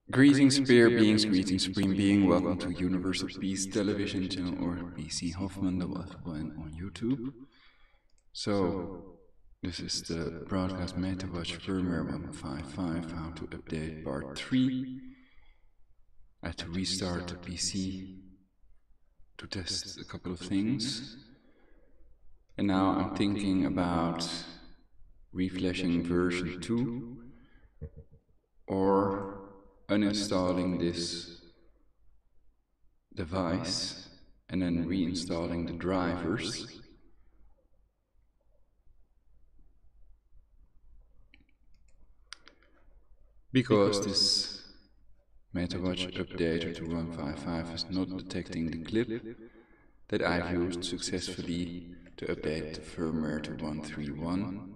Greetings, Spear Beings, greetings, Supreme Being. Welcome to Universal Peace Television channel, or BC Kaufman, the one on YouTube. So, this is the broadcast Metawatch firmware 155, how to update part 3. I had to restart the PC to test a couple of things. And now I'm thinking about reflashing version 2 or uninstalling this device and then reinstalling the drivers. Because this Metawatch updater to 155 is not detecting the clip that I've used successfully to update the firmware to 131.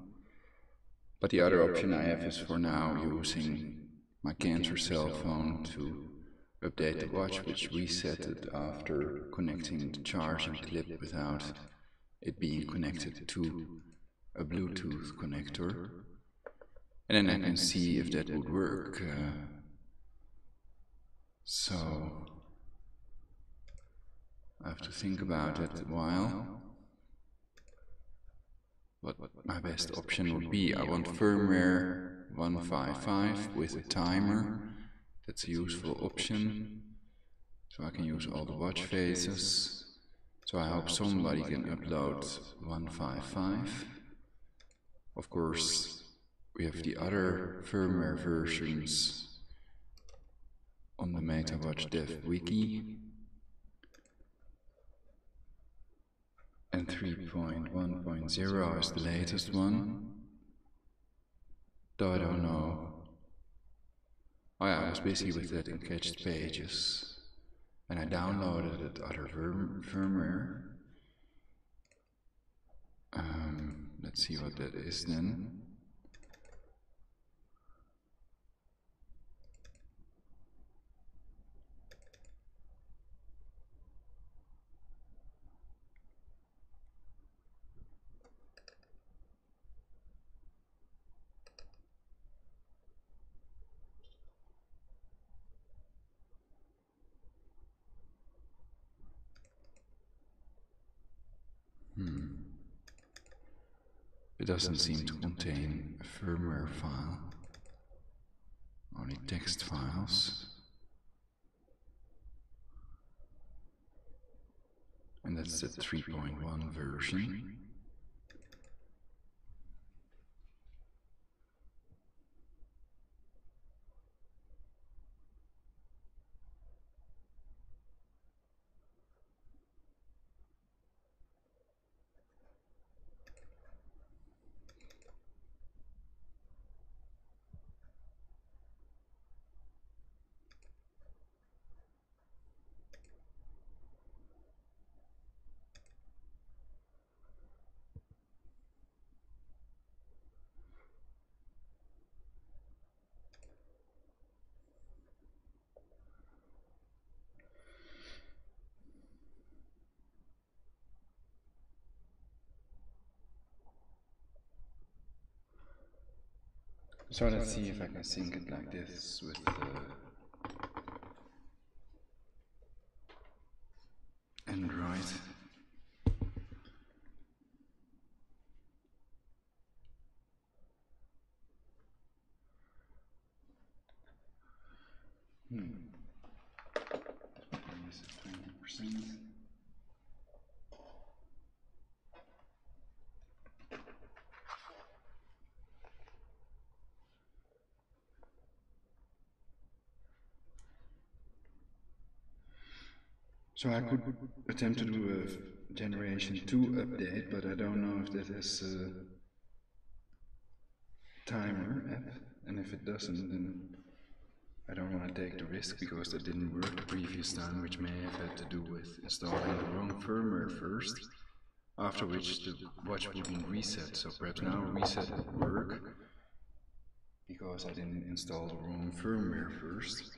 But the other option I have is for now using my cancer cell phone to update the watch, which reset after connecting the charging clip without it being connected to a Bluetooth connector. And then I can see if that would work. So I have to think about it a while. What my best option would be. I want firmware 155 with a timer. That's a useful option. So I can use all the watch faces. So I hope somebody can upload 155. Of course, we have the other firmware versions on the Metawatch dev wiki. And 3.1.0 is the latest one. Though I don't know. Oh yeah, I was busy with that in cached pages. And I downloaded that other firmware. Let's see what that is then. It doesn't seem to contain a firmware file, only text files. And that's the 3.1 version. So let's see if I can sync it like this with Android. This is 20%. So I could attempt to do a generation 2 update, but I don't know if that has a timer app, and if it doesn't, then I don't want to take the risk, because that didn't work the previous time, which may have had to do with installing the wrong firmware first, after which the watch wouldn't reset. So perhaps now a reset would work, because I didn't install the wrong firmware first.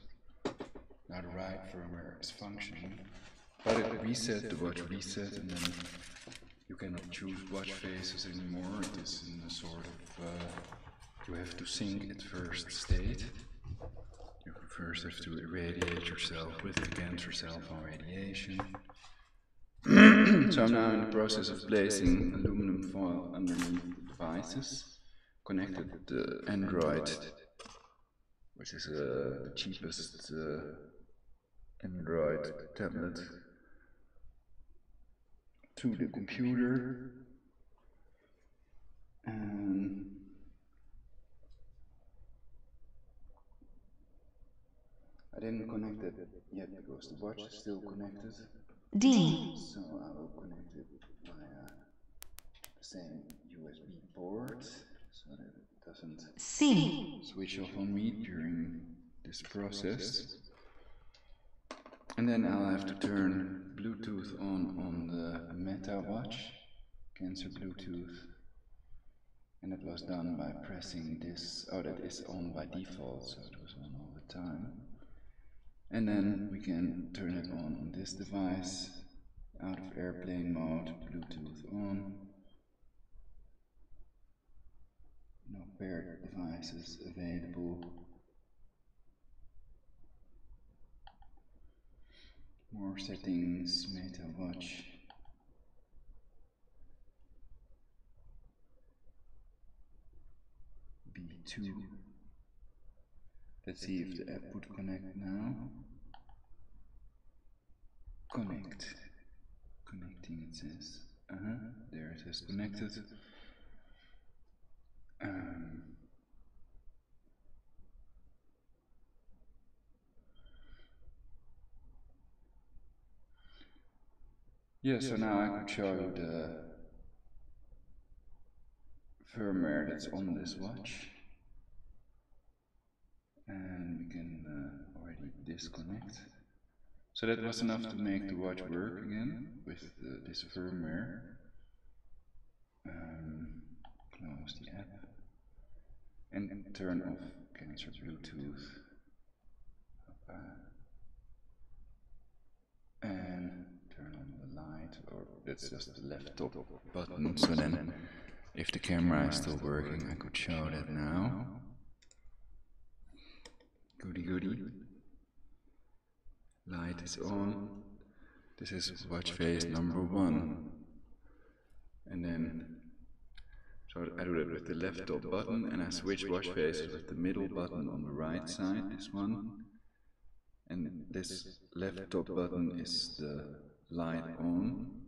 Now the right firmware is functioning, but it reset, the watch reset, and then you cannot choose watch faces anymore. It is in a sort of you have to sync at first state. You first have to irradiate yourself with the cancer cell phone radiation. So I'm now in the process of placing aluminum foil underneath the devices, connected the Android, which is the cheapest Android tablet, to the computer, and I didn't connect it yet because the watch is still connected. D. So I will connect it via the same USB port so that it doesn't C. switch off on me during this process. And then I'll have to turn Bluetooth on the Metawatch, Cancer Bluetooth. And it was done by pressing this. Oh, that is on by default, so it was on all the time. And then we can turn it on this device, out of airplane mode, Bluetooth on. No paired devices available. More settings, Metawatch. B2. Let's see if the app would connect now. Connect. Connecting, it says. There it says connected. Yeah, so now I could show you the firmware that's on this watch. And we can already disconnect. So that was enough to make the watch work again with this firmware. Close the app and turn off Cancer Bluetooth. And turn on the light, or that's just the left top button. So then, if the camera is still working, I could show that now. Goody goody. Light is on. This is watch face number 1. And then, so I do that with the left top button, and I switch watch faces with the middle button on the right side, this one. And this left top button is the light on.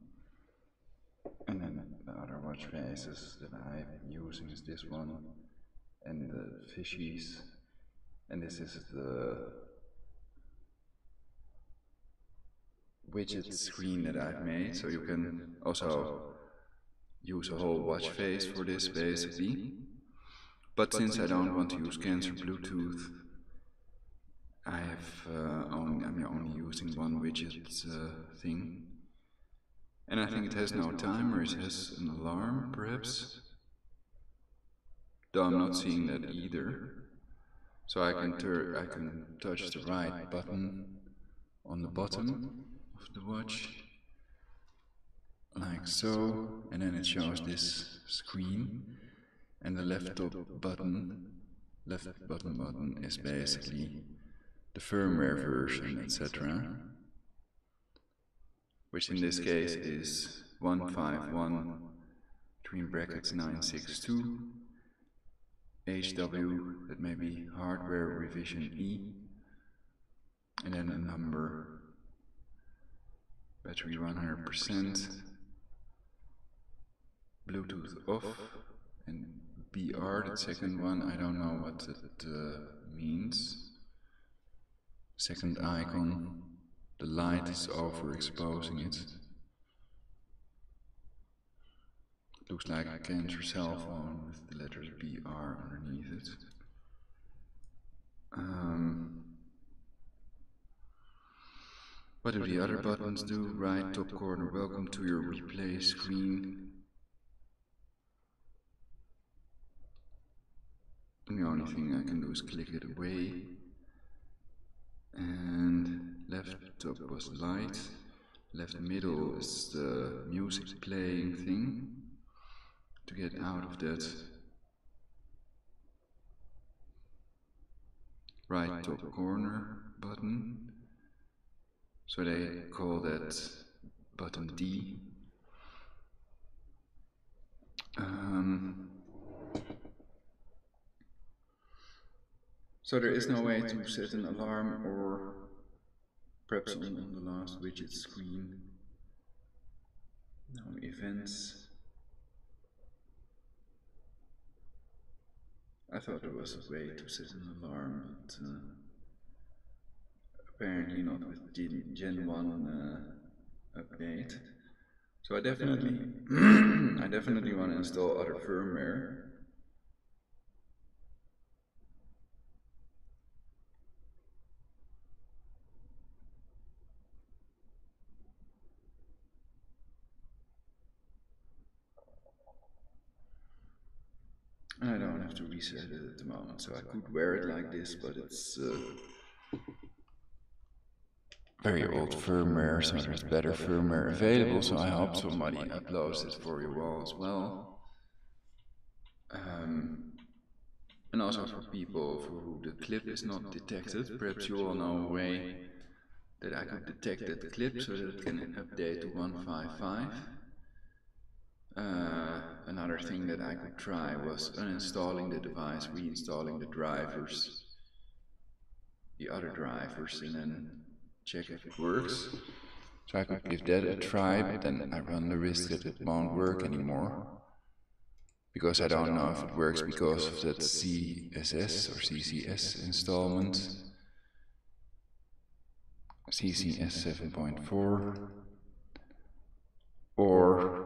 And then the other watch faces that I'm using is this one, and the fishies. And this is the widget screen that I've made, so you can also use a whole watch face for this basically. But since I don't want to use Cancer Bluetooth, I'm only using one widget thing. And I think it has no timer, it has an alarm perhaps. Though I'm not seeing that either. So I can touch the right button on the bottom of the watch, like so, and then it shows this screen, and the left button is basically the firmware version, etc., which in this case is 151 between brackets 962 HW, that may be hardware revision E, and then a number, battery 100%, Bluetooth off, and BR, the second one, I don't know what it means. Second icon, the light is overexposing it. Looks like a Cancer cell phone with the letters BR underneath it. What do the other buttons do? Right top corner, welcome to your replay screen. And the only thing I can do is click it away. And left top was light. Left middle is the music playing thing. To get out of that, right top corner button. So they call that button D. So there is no way to set an alarm, or perhaps on the last widget screen. No events. I thought there was a way to set an alarm, but apparently not with Gen 1 update. So I definitely want to install other firmware. And I don't have to reset it at the moment, so I could wear it like this, but it's very old firmware, so there's better firmware available, so I hope somebody uploads it for you all as well. And also for people for who the clip is not detected, perhaps you all know a way that I could detect that clip so that it can update to 155. Another thing that I could try was uninstalling the device, reinstalling the drivers, the other drivers, and then check if it works. So I could give that a try, but then I run the risk that it won't work anymore. Because I don't know if it works because of that CSS or CCS installment. CCS 7.4. Or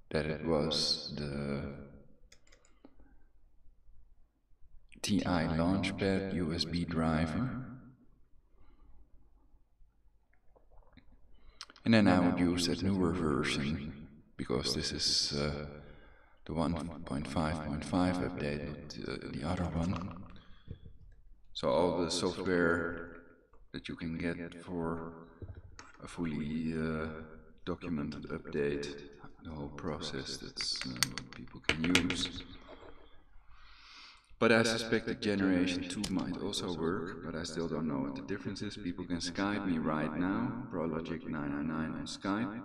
that it was the TI Launchpad USB driver. And then I would use that newer version, because this is the 1.5.5 update, not the other one. So all the software that you can get for a fully documented update, the whole process, that's what people can use. But I suspect that Generation 2 might also work, but I still don't know what the difference is. People can Skype me right now, Prologic999 on Skype.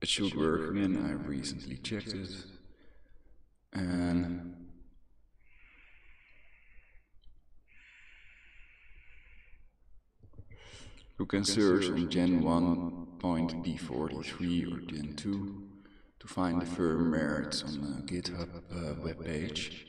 It should work again, I recently checked it. And you can search on Gen 1.d43 or Gen 2 to find the firmware. It's on the GitHub webpage.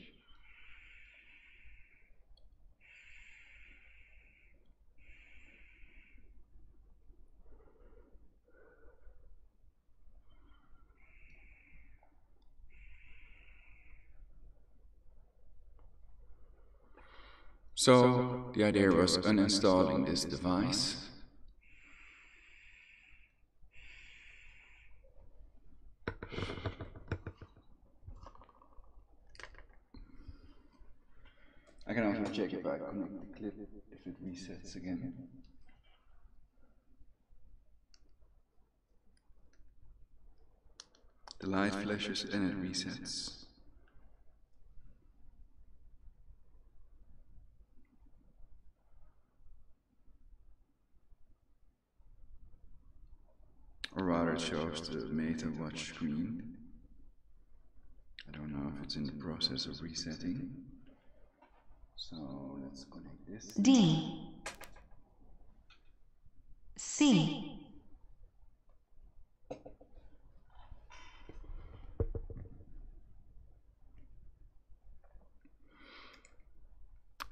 So the idea was uninstalling this device. I can also check if I connect the clip, if it resets again. The light flashes and it resets. Or rather it shows the Metawatch screen. I don't know if it's in the process of resetting. So let's connect this. D. C.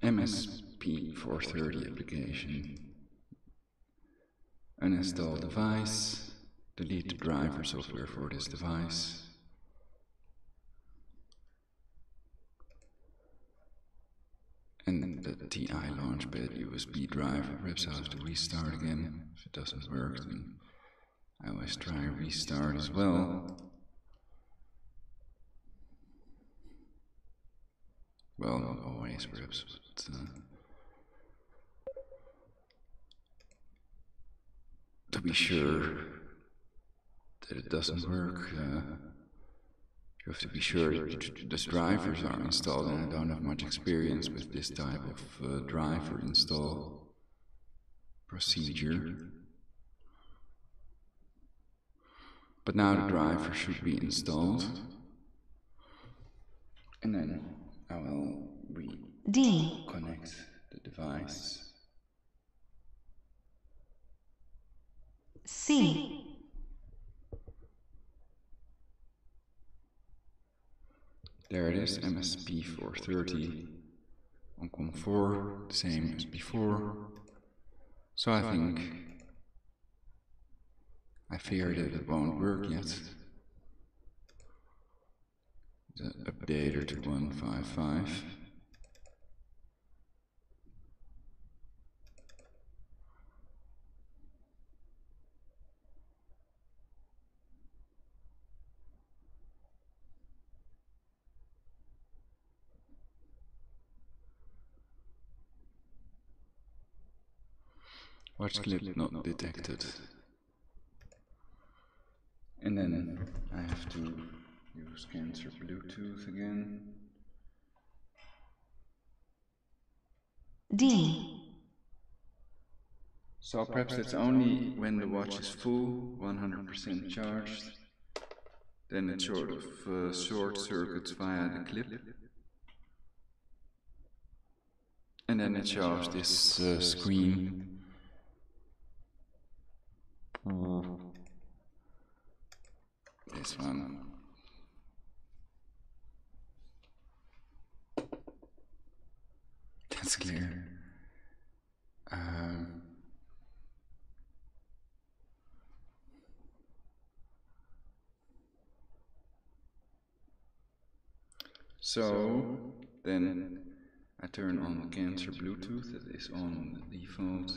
MSP 430 application. Uninstall device. Delete the driver software for this device. And the TI Launchpad USB driver. Perhaps I'll have to restart again. If it doesn't work, then I always try restart as well. Well, not always, perhaps, but to be sure that it doesn't work. You have to be sure that the drivers are installed, and I don't have much experience with this type of driver install procedure. But now the driver should be installed, and then I will reconnect the device. C. There it is, MSP 430 on COM4, same as before. So I think, I fear that it won't work yet. The updater to 155. Watch clip not detected. And then I have to use cancel Bluetooth again. D. So perhaps it's only when the watch is full, 100% charged, then it sort of short circuits via the clip. And then it shows this screen. This one. That's clear. So then I turn on the cancel Bluetooth, that is on the default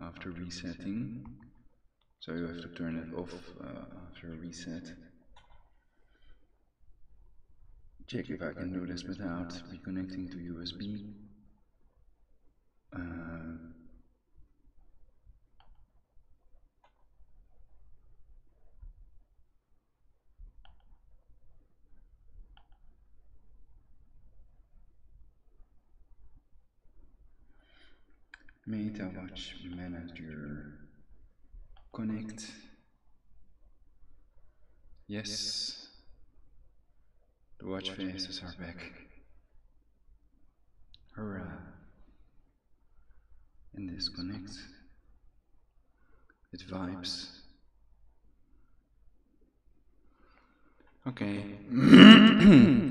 after resetting. So you have to turn it off after a reset. Check if I can do this without reconnecting to USB. Metawatch Manager. Connect. Yes. The watch faces are back. Hurrah. And this connects. It vibes. Okay.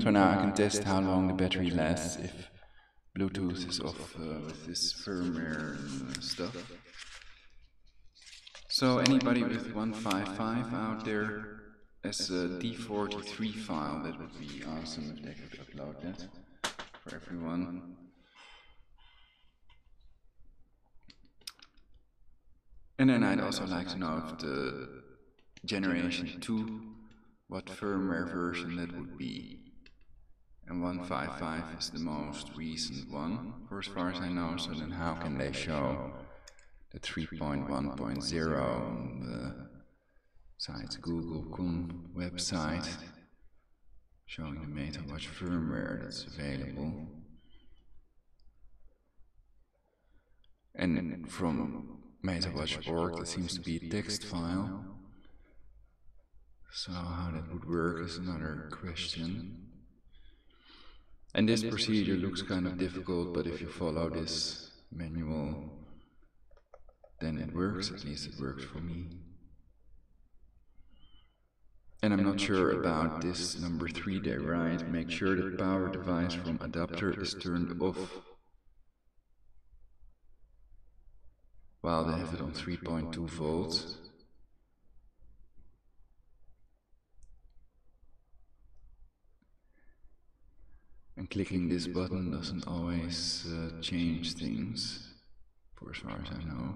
So now I can test how long the battery lasts if Bluetooth is off with this firmware and stuff. So anybody with 155 out there as a D43 file, that would be awesome if they could upload that for everyone. And then I'd also like to know if the generation 2, what firmware version that would be. And 155 is the most recent one, for as far as I know, so then how can they show the 3.1.0 on the site's Google.com website, showing the Metawatch firmware that's available. And from Metawatch.org, that seems to be a text file. So how that would work is another question. And this procedure looks kind of difficult, but if you follow this manual, then it works. At least it works for me. And I'm not sure about this number 3 there, right? Make sure that power device from adapter is turned off while they have it on 3.2 volts. And clicking this button doesn't always change things, for as far as I know.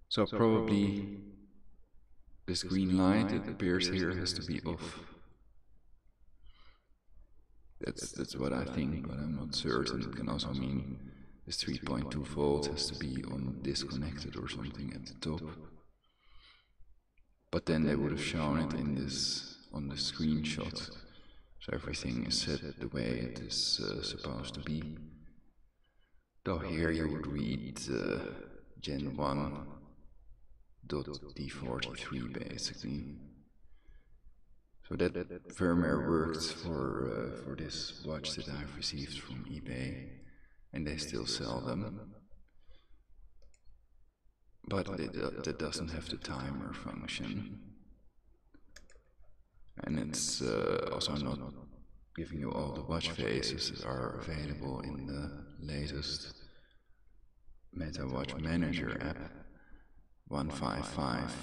So probably this green light that appears here has to be off. That's what I think, but I'm not certain. It can also mean This 3.2 volt has to be on disconnected or something at the top. But then they would have shown it in this on the screenshot. So everything is set the way it is supposed to be. Though here you would read Gen 1.D43 basically. So that firmware works for this watch that I've received from eBay, and they still sell them. But that doesn't have the timer function. And it's also not giving you all the watch faces that are available in the latest Metawatch Manager app. 155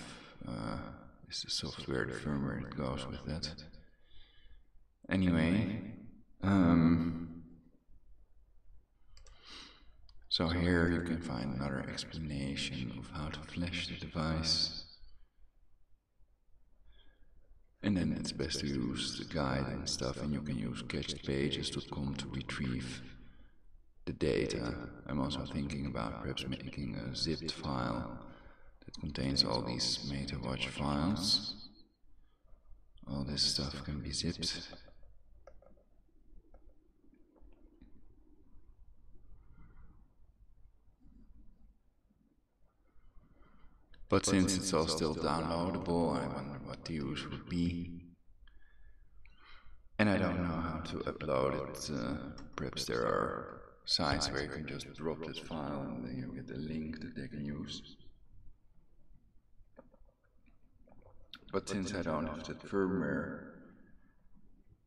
is the software, the firmware that goes with that. Anyway, so here you can find another explanation of how to flash the device. And then it's best to use the guide and stuff, and you can use cached-pages.com to retrieve the data. I'm also thinking about perhaps making a zipped file that contains all these Metawatch files. All this stuff can be zipped. But since it's all still downloadable, I wonder what the use would be. And I don't know how to upload it. Perhaps there are sites where you can just drop this file and then you get a link that they can use. But since I don't have that firmware,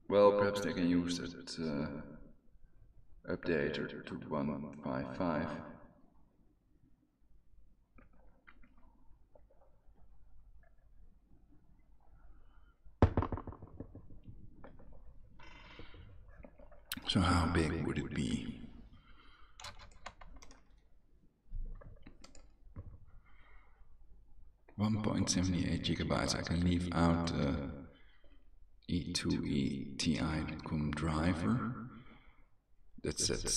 well, perhaps they can use that updater to 155. So how big would it be? .78 gigabytes. I can leave out E2E TI.com driver. That's that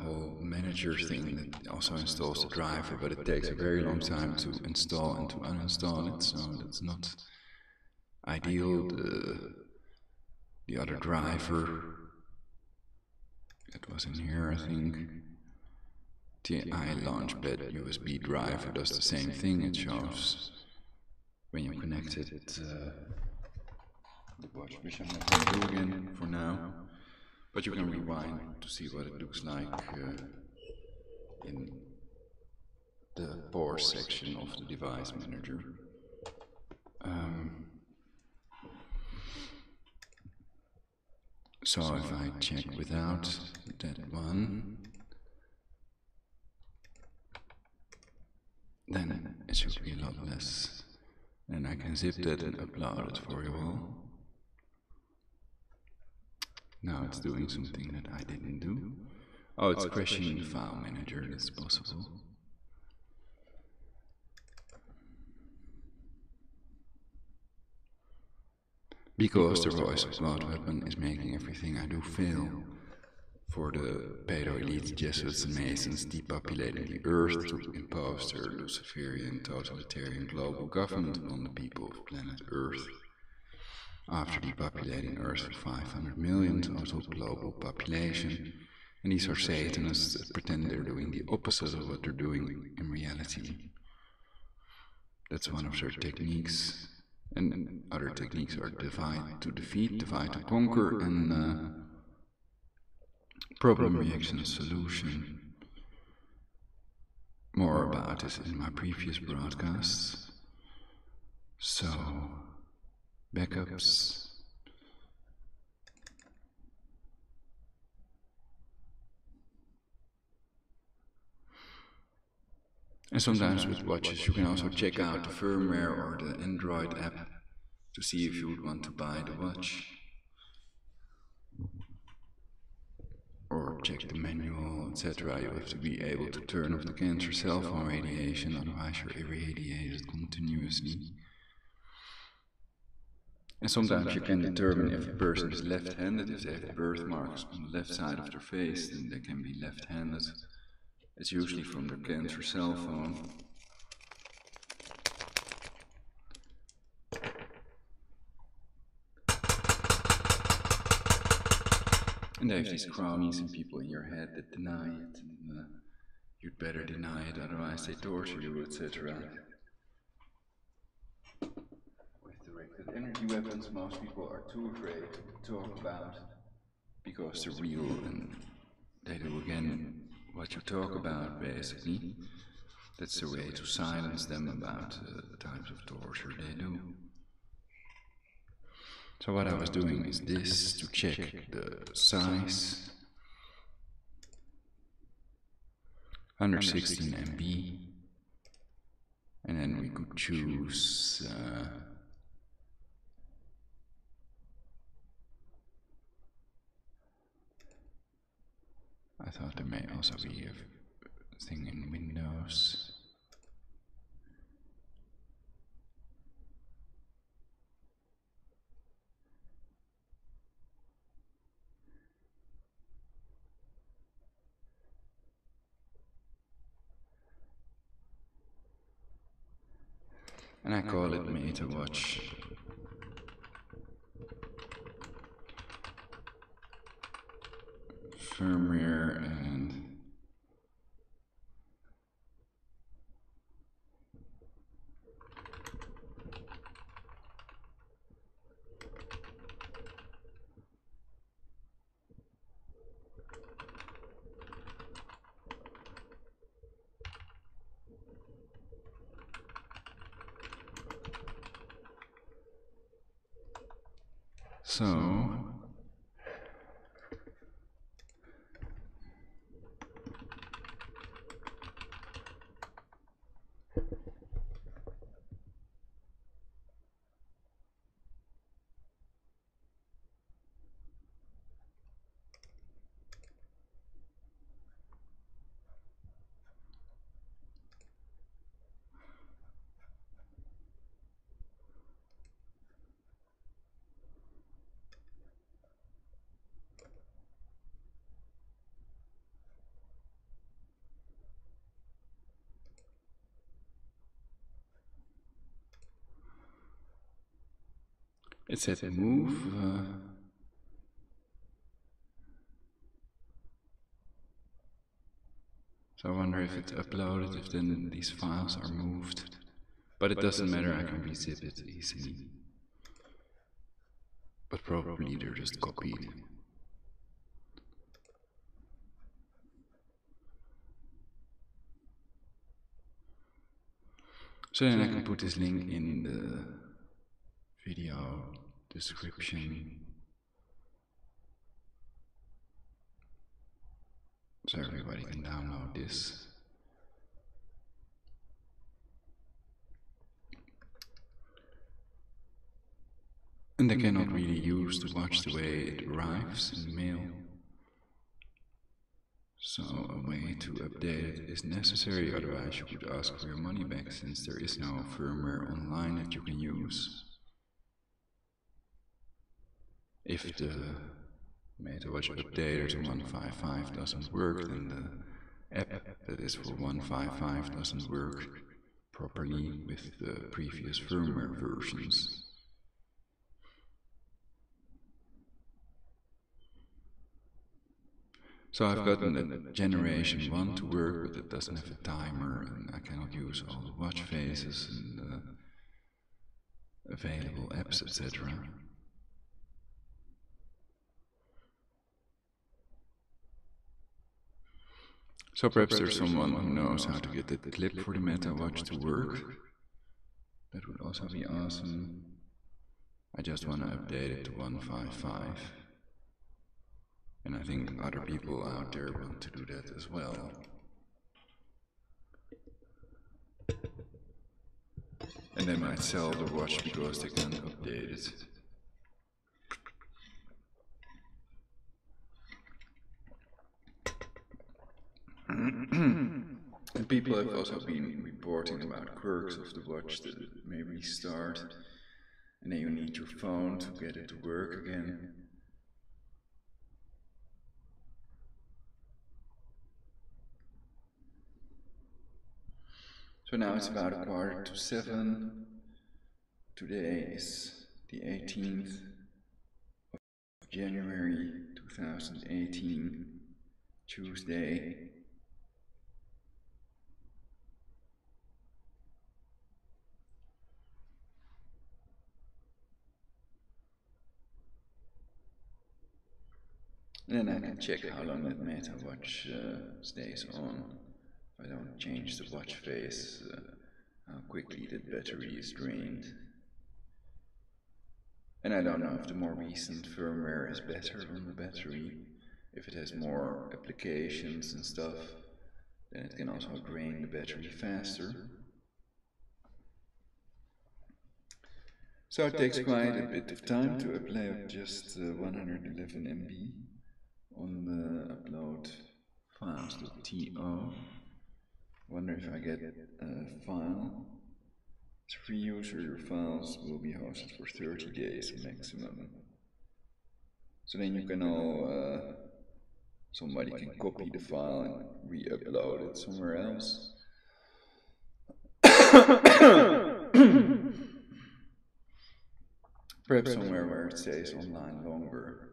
whole manager thing that also installs the driver, but it takes a very long time to install and to uninstall it, so that's not ideal. The other driver that was in here, I think, TI Launchpad USB driver, does the same thing. It shows when you connect it, the watch, which I'm not going to do again for now, but you can rewind to see what it looks like in the power section of the device manager. So if I check without that one, then it should be a lot less. And I can zip that and upload it for you all. Now it's doing something that I didn't do. Oh, it's crashing the file manager, that's possible. Because the voice of God weapon is making everything I do fail. For the pedo-elite Jesuits and Masons depopulating the earth to impose their Luciferian totalitarian global government upon the people of planet Earth. After depopulating Earth with 500 million total global population, and these are Satanists that pretend they're doing the opposite of what they're doing in reality. That's one of their techniques. And other techniques are divide to defeat, divide to conquer, and problem, reaction, solution. More about this in my previous broadcasts. So, backups. And sometimes with watches you can also check out the firmware or the Android app to see if you would want to buy the watch. Or check the manual, etc. You have to be able to turn off the cancer cell phone radiation, otherwise you're irradiated continuously. And sometimes you can determine if a person is left-handed. If they have birthmarks on the left side of their face, then they can be left-handed. It's usually from the cancer cell phone. And they have these cronies and people in your head that deny it, and you'd better deny it, otherwise they torture you, etc. With directed energy weapons, most people are too afraid to talk about, because they're real and they do again what you talk about, basically. That's the way to silence them about the types of torture they do. So what I was doing is this, to check the size. 116 MB. And then we could choose I thought there may also be a thing in Windows. And I call it Metawatch. Firmware and so it said move. So I wonder if it's uploaded, if then these files are moved. But it doesn't matter, I can rezip it easily. But probably they're just copied. So then I can put this link in the video description, so everybody can download this. And they cannot really use the watch the way it arrives in the mail. So a way to update it is necessary, otherwise you could ask for your money back, since there is no firmware online that you can use. If the Metawatch updater to 155 doesn't work, then the app that is for 155 doesn't work properly with the previous firmware versions. So I've gotten the generation 1 to work, but it doesn't have a timer, and I cannot use all the watch faces and the available apps, etc. So perhaps there's someone who knows how to get the clip for the Metawatch to work. That would also be awesome. I just want to update it to 155. And I think other people out there want to do that as well. And they might sell the watch because they can't update it. And people have also been reporting about quirks of the watch that it may restart, and then you need your phone to get it to work again. So now it's about 6:45. Today is the 18th of January 2018, Tuesday. And then I can check how long that Metawatch stays on. If I don't change the watch face, how quickly the battery is drained. And I don't know if the more recent firmware is better on the battery. If it has more applications and stuff, then it can also drain the battery faster. So it takes quite a bit of time to upload just 111 MB on the upload files.to. Wonder if I get a file. As free user, your files will be hosted for 30 days maximum. So then you can all, somebody can copy the file and re-upload it somewhere else. Perhaps somewhere where it stays online longer.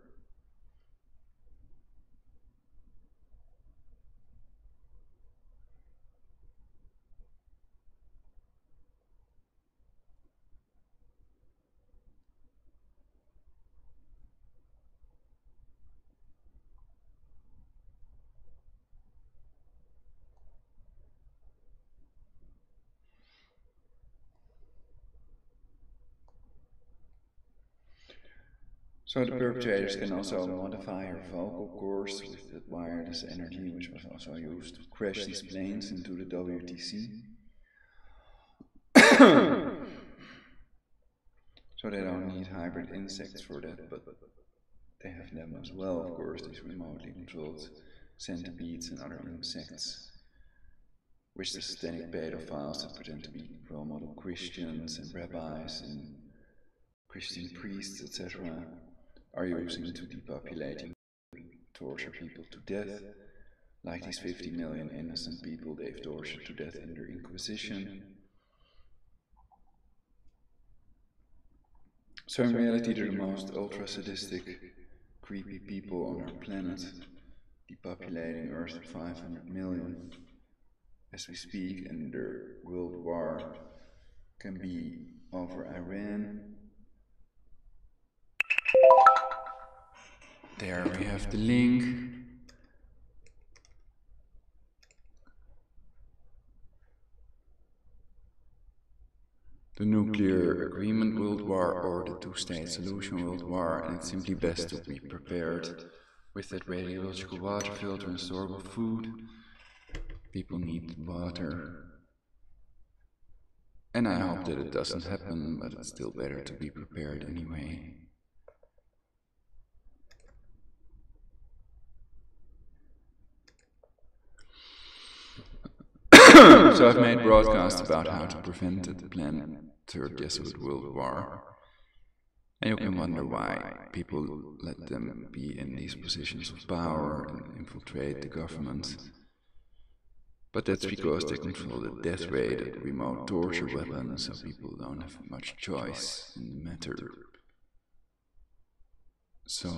So the perpetrators can also modify your vocal cords with that wireless energy, which was also used to crash these planes into the WTC. So they don't need hybrid insects for that, but they have them as well, of course, these remotely controlled centipedes and other insects, which the satanic pedophiles that pretend to be role model Christians and rabbis and Christian priests, etc., are using to depopulating, torture people to death, like these 50 million innocent people they've tortured to death in their Inquisition. So in reality they're the most ultra-sadistic, creepy people on our planet, depopulating Earth at 500 million as we speak, and their world war can be over Iran. There we have the link. The nuclear agreement world war or the two-state solution world war, and it's simply best to be prepared with that radiological water filter and storable food. People need water. And I hope that it doesn't happen, but it's still better to be prepared anyway. So I've made broadcasts about how to prevent the planned Third Jesuit World War. And you can wonder why people let them be in these positions of power and infiltrate the government. But that's because they control the death rate and remote torture weapons, so people don't have much choice in the matter. So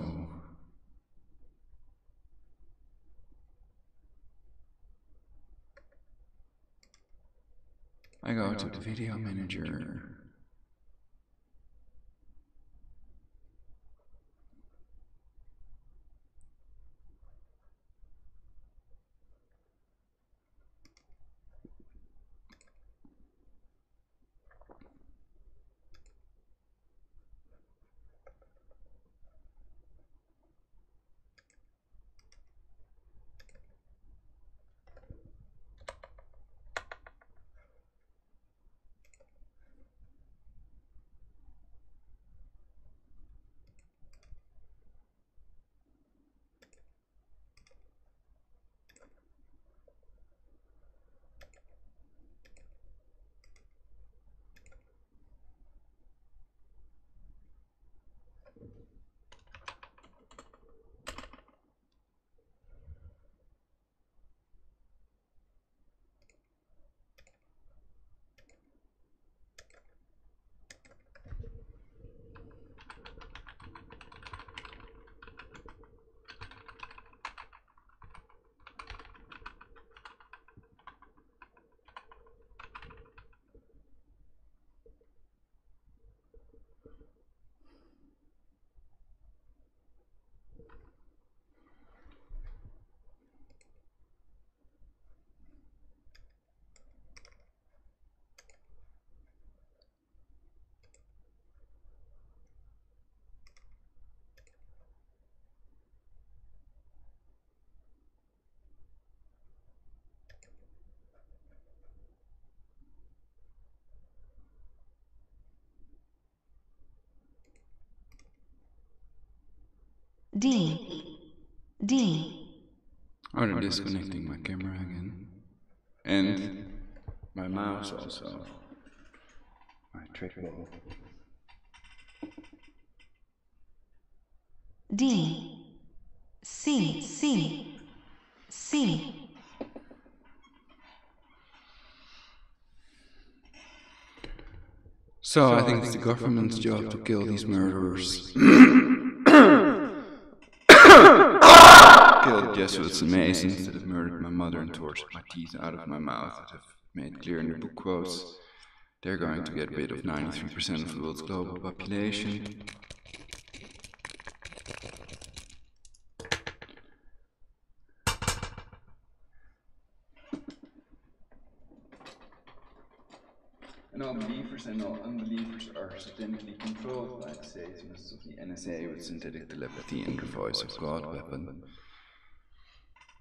I go to the video manager. Oh, they're disconnecting my camera again. And my mouse also. My trackball. C. So I think it's the government's job to kill these murderers. Kill the Jesuits and Masons that have murdered my mother and tortured my teeth out of my mouth, that have made clear in the book quotes they're going to get rid of 93% of the world's global population. And all believers and all unbelievers are satanically controlled by the Satanists of the NSA with synthetic telepathy and the voice of God weapon,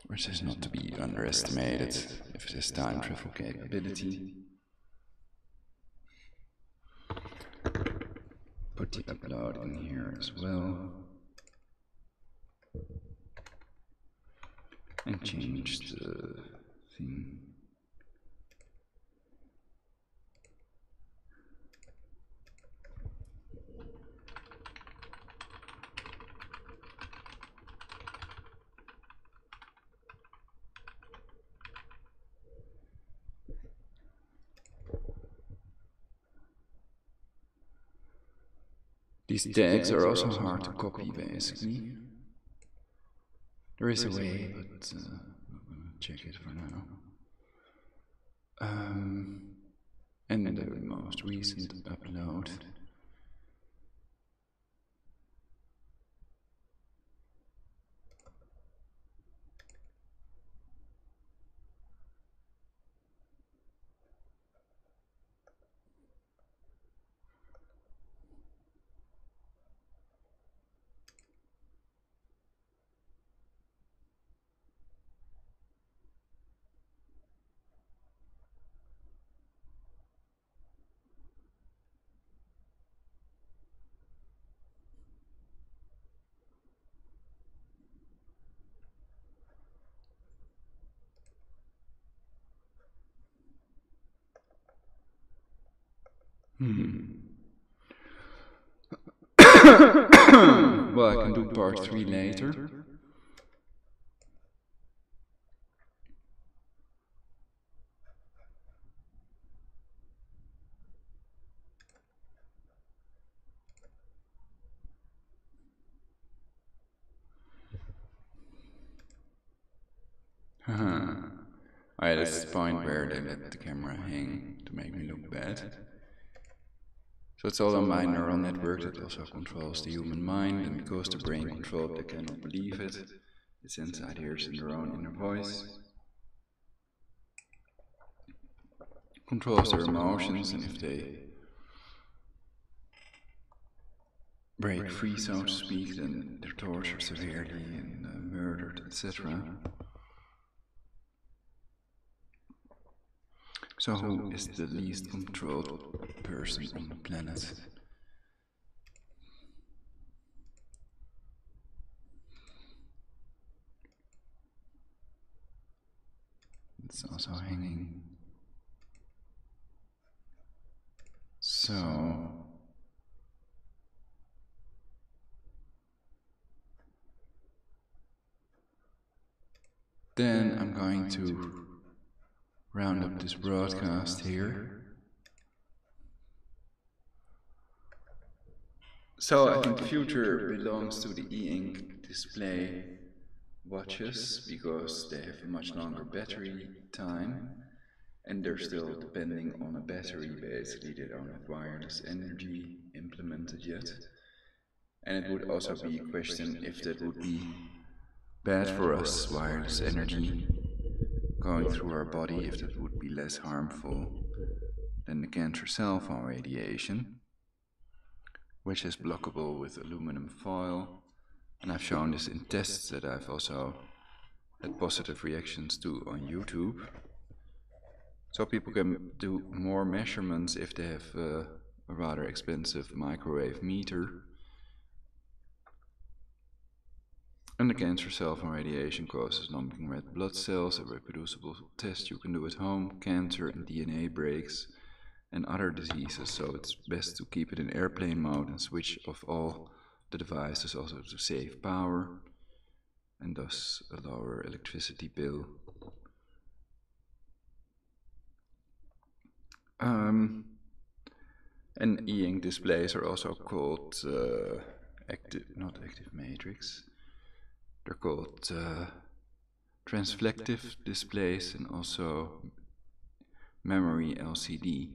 which is not to be underestimated if it has time travel capability. Put the upload in here as well. And change the thing. These tags are also hard to copy, basically. There is a way, but I'm gonna check it for now. And the most recent upload. Well, I can do part 3 later. Alright, that's the point where they let the camera hang to make me look bad. So it's all on my neural network that also controls the human mind, and because the brain controlled, they cannot believe it. Its inside hears in their own inner voice. Controls their emotions, and if they break free, so to speak, then they're tortured severely and murdered, etc. So who is the least controlled person on the planet? It's also hanging. So then I'm going to round up this broadcast here. So I think the future belongs to the e-ink display watches because they have a much longer battery time and they're still depending on a battery. Basically, they don't have wireless energy implemented yet. And it would also be a question if that would be bad for us, wireless energy going through our body, if that would be less harmful than the cancer cell phone radiation, which is blockable with aluminum foil. And I've shown this in tests that I've also had positive reactions to on YouTube. So people can do more measurements if they have a rather expensive microwave meter. And the cancer cell from radiation causes lumping red blood cells, a reproducible test you can do at home, cancer and DNA breaks, and other diseases, so it's best to keep it in airplane mode and switch off all the devices also to save power and thus a lower electricity bill. And e-ink displays are also called not active matrix. They're called transflective displays and also memory LCD.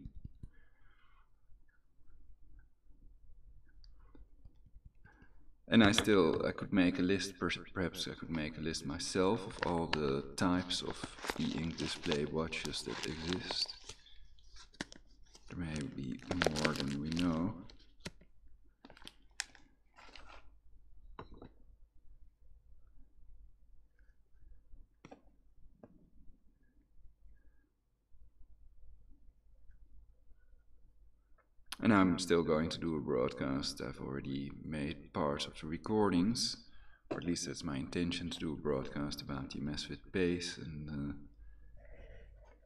And I could make a list, perhaps I could make a list myself of all the types of e-ink display watches that exist. There may be more than we know. And I'm still going to do a broadcast. I've already made parts of the recordings, or at least that's my intention, to do a broadcast about the Mesfit base and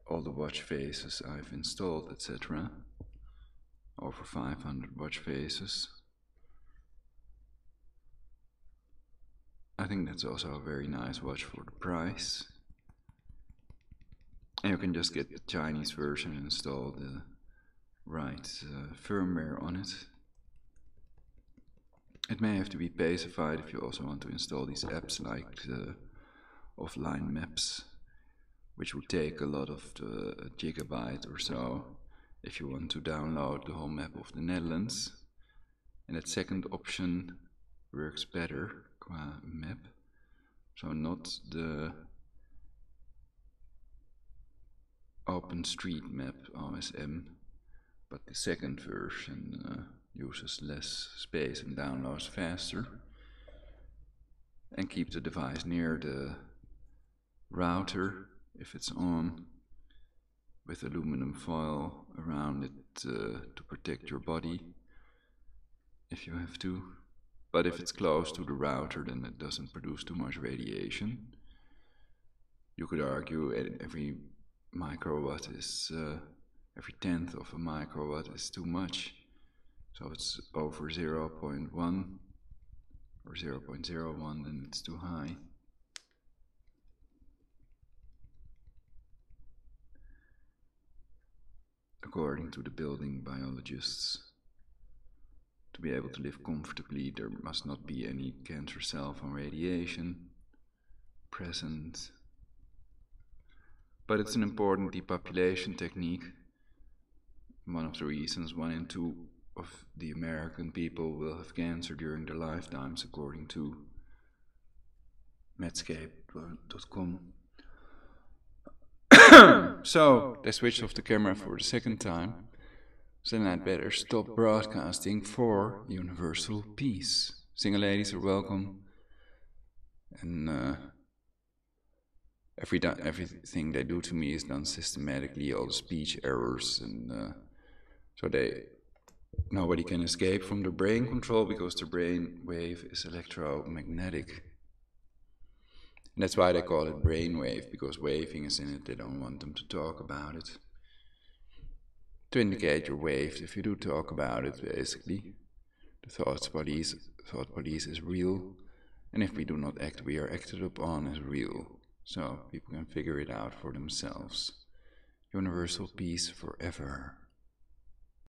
all the watch faces I've installed, etc. Over 500 watch faces. I think that's also a very nice watch for the price. And you can just get the Chinese version and install the right firmware on it. It may have to be pacified if you also want to install these apps like offline maps, which would take a lot of the gigabyte or so if you want to download the whole map of the Netherlands. And that second option works better qua map, so not the OpenStreetMap OSM, but the second version uses less space and downloads faster, and keep the device near the router if it's on, with aluminum foil around it to protect your body if you have to. But if it's close to the router, then it doesn't produce too much radiation. You could argue every microwatt is every tenth of a microwatt is too much, so it's over 0.1 or 0.01, then it's too high. According to the building biologists, to be able to live comfortably, there must not be any cancer cell from radiation present. But it's an important depopulation technique. One of the reasons 1 in 2 of the American people will have cancer during their lifetimes, according to Medscape.com. So they switched off the camera for the second time, so then I'd better stop broadcasting for universal peace. Single ladies are welcome, and everything they do to me is done systematically, all the speech errors, and so nobody can escape from the brain control, because the brain wave is electromagnetic. And that's why they call it brainwave, because waving is in it. They don't want them to talk about it, to indicate you're waved if you do talk about it, basically. The thought police is real, and if we do not act, we are acted upon as real. So people can figure it out for themselves. Universal peace forever.